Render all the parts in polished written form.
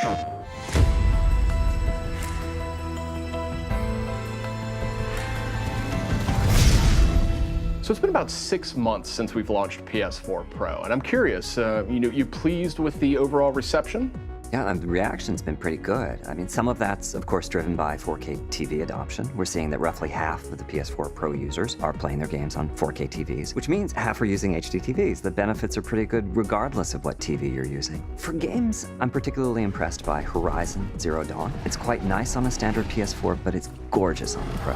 So it's been about 6 months since we've launched PS4 Pro, and I'm curious, you pleased with the overall reception? Yeah, the reaction's been pretty good. I mean, some of that's, of course, driven by 4K TV adoption. We're seeing that roughly half of the PS4 Pro users are playing their games on 4K TVs, which means half are using HD TVs. The benefits are pretty good regardless of what TV you're using. For games, I'm particularly impressed by Horizon Zero Dawn. It's quite nice on a standard PS4, but it's gorgeous on the Pro.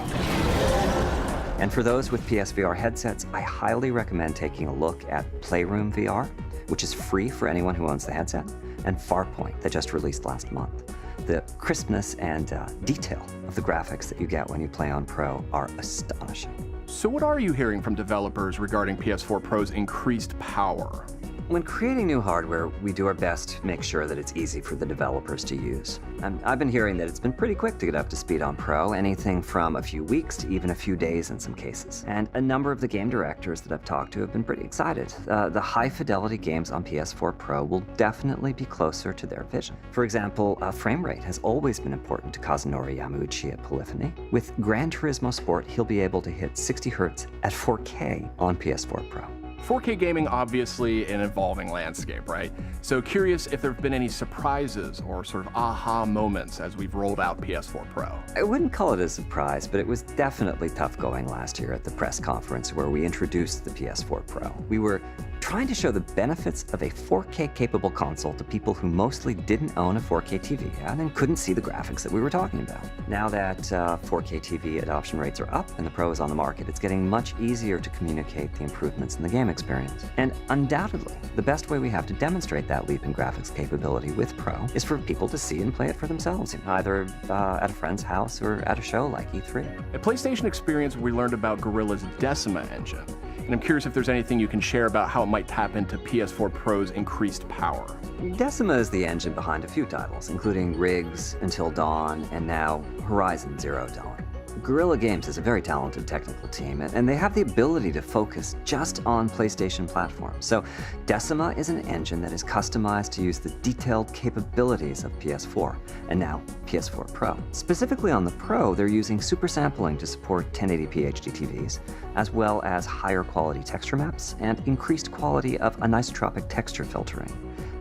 And for those with PSVR headsets, I highly recommend taking a look at Playroom VR, which is free for anyone who owns the headset, and Farpoint that just released last month. The crispness and detail of the graphics that you get when you play on Pro are astonishing. So what are you hearing from developers regarding PS4 Pro's increased power? When creating new hardware, we do our best to make sure that it's easy for the developers to use. And I've been hearing that it's been pretty quick to get up to speed on Pro, anything from a few weeks to even a few days in some cases. And a number of the game directors that I've talked to have been pretty excited. The high-fidelity games on PS4 Pro will definitely be closer to their vision. For example, frame rate has always been important to Kazunori Yamauchi at Polyphony. With Gran Turismo Sport, he'll be able to hit 60 Hz at 4K on PS4 Pro. 4K gaming, obviously an evolving landscape, right? So curious if there have been any surprises or sort of aha moments as we've rolled out PS4 Pro. I wouldn't call it a surprise, but it was definitely tough going last year at the press conference where we introduced the PS4 Pro. We were trying to show the benefits of a 4K capable console to people who mostly didn't own a 4K TV and couldn't see the graphics that we were talking about. Now that 4K TV adoption rates are up and the Pro is on the market, it's getting much easier to communicate the improvements in the game experience. And undoubtedly, the best way we have to demonstrate that leap in graphics capability with Pro is for people to see and play it for themselves, either at a friend's house or at a show like E3. At PlayStation Experience, we learned about Guerrilla's Decima engine. And I'm curious if there's anything you can share about how it might tap into PS4 Pro's increased power. Decima is the engine behind a few titles, including Riggs, Until Dawn, and now Horizon Zero Dawn. Guerrilla Games is a very talented technical team, and they have the ability to focus just on PlayStation platforms. So Decima is an engine that is customized to use the detailed capabilities of PS4, and now PS4 Pro. Specifically on the Pro, they're using super sampling to support 1080p HD TVs, as well as higher quality texture maps and increased quality of anisotropic texture filtering.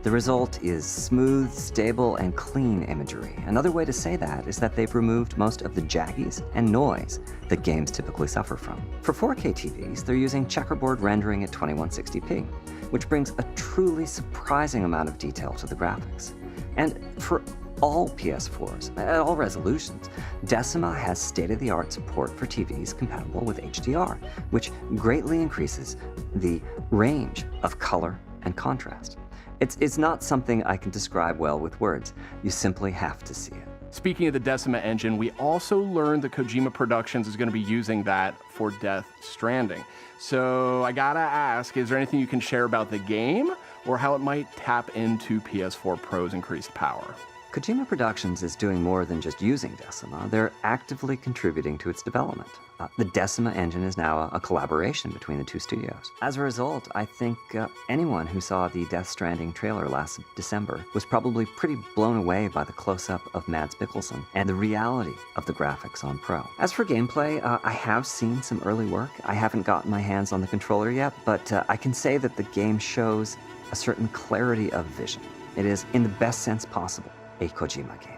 The result is smooth, stable, and clean imagery. Another way to say that is that they've removed most of the jaggies and noise that games typically suffer from. For 4K TVs, they're using checkerboard rendering at 2160p, which brings a truly surprising amount of detail to the graphics. And for all PS4s, at all resolutions, Decima has state-of-the-art support for TVs compatible with HDR, which greatly increases the range of color and contrast. It's not something I can describe well with words. You simply have to see it. Speaking of the Decima engine, we also learned that Kojima Productions is going to be using that for Death Stranding. So I gotta ask, is there anything you can share about the game or how it might tap into PS4 Pro's increased power? Kojima Productions is doing more than just using Decima. They're actively contributing to its development. The Decima engine is now a collaboration between the two studios. As a result, I think anyone who saw the Death Stranding trailer last December was probably pretty blown away by the close-up of Mads Mikkelsen and the reality of the graphics on Pro. As for gameplay, I have seen some early work. I haven't gotten my hands on the controller yet, but I can say that the game shows a certain clarity of vision. It is, in the best sense possible, a Kojima game.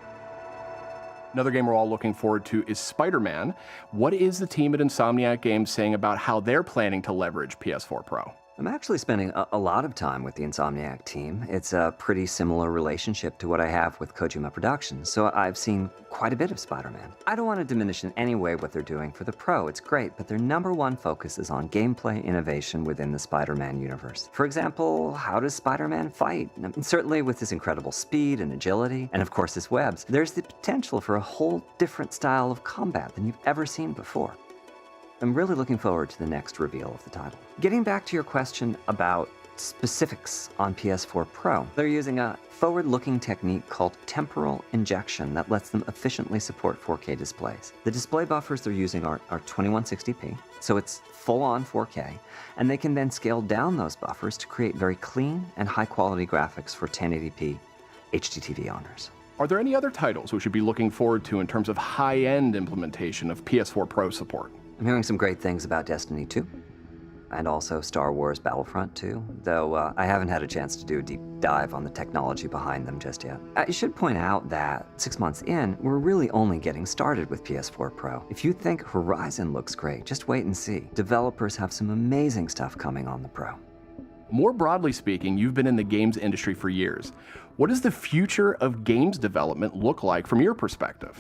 Another game we're all looking forward to is Spider-Man. What is the team at Insomniac Games saying about how they're planning to leverage PS4 Pro? I'm actually spending a lot of time with the Insomniac team. It's a pretty similar relationship to what I have with Kojima Productions, so I've seen quite a bit of Spider-Man. I don't want to diminish in any way what they're doing for the Pro. It's great, but their number one focus is on gameplay innovation within the Spider-Man universe. For example, how does Spider-Man fight? And certainly with his incredible speed and agility, and of course his webs, there's the potential for a whole different style of combat than you've ever seen before. I'm really looking forward to the next reveal of the title. Getting back to your question about specifics on PS4 Pro, they're using a forward-looking technique called temporal injection that lets them efficiently support 4K displays. The display buffers they're using are 2160p, so it's full-on 4K, and they can then scale down those buffers to create very clean and high-quality graphics for 1080p HDTV owners. Are there any other titles we should be looking forward to in terms of high-end implementation of PS4 Pro support? I'm hearing some great things about Destiny 2, and also Star Wars Battlefront 2, though I haven't had a chance to do a deep dive on the technology behind them just yet. I should point out that 6 months in, we're really only getting started with PS4 Pro. If you think Horizon looks great, just wait and see. Developers have some amazing stuff coming on the Pro. More broadly speaking, you've been in the games industry for years. What does the future of games development look like from your perspective?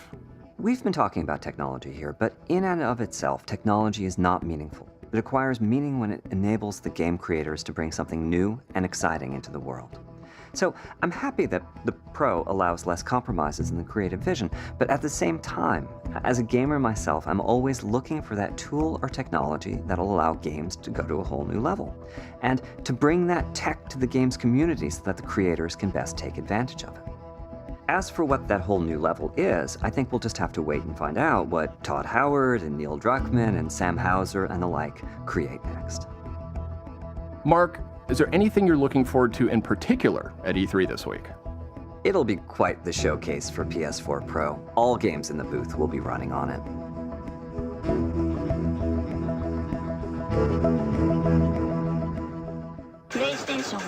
We've been talking about technology here, but in and of itself, technology is not meaningful. It acquires meaning when it enables the game creators to bring something new and exciting into the world. So I'm happy that the Pro allows less compromises in the creative vision, but at the same time, as a gamer myself, I'm always looking for that tool or technology that'll allow games to go to a whole new level, and to bring that tech to the game's community so that the creators can best take advantage of it. As for what that whole new level is, I think we'll just have to wait and find out what Todd Howard and Neil Druckmann and Sam Houser and the like create next. Mark, is there anything you're looking forward to in particular at E3 this week? It'll be quite the showcase for PS4 Pro. All games in the booth will be running on it. PlayStation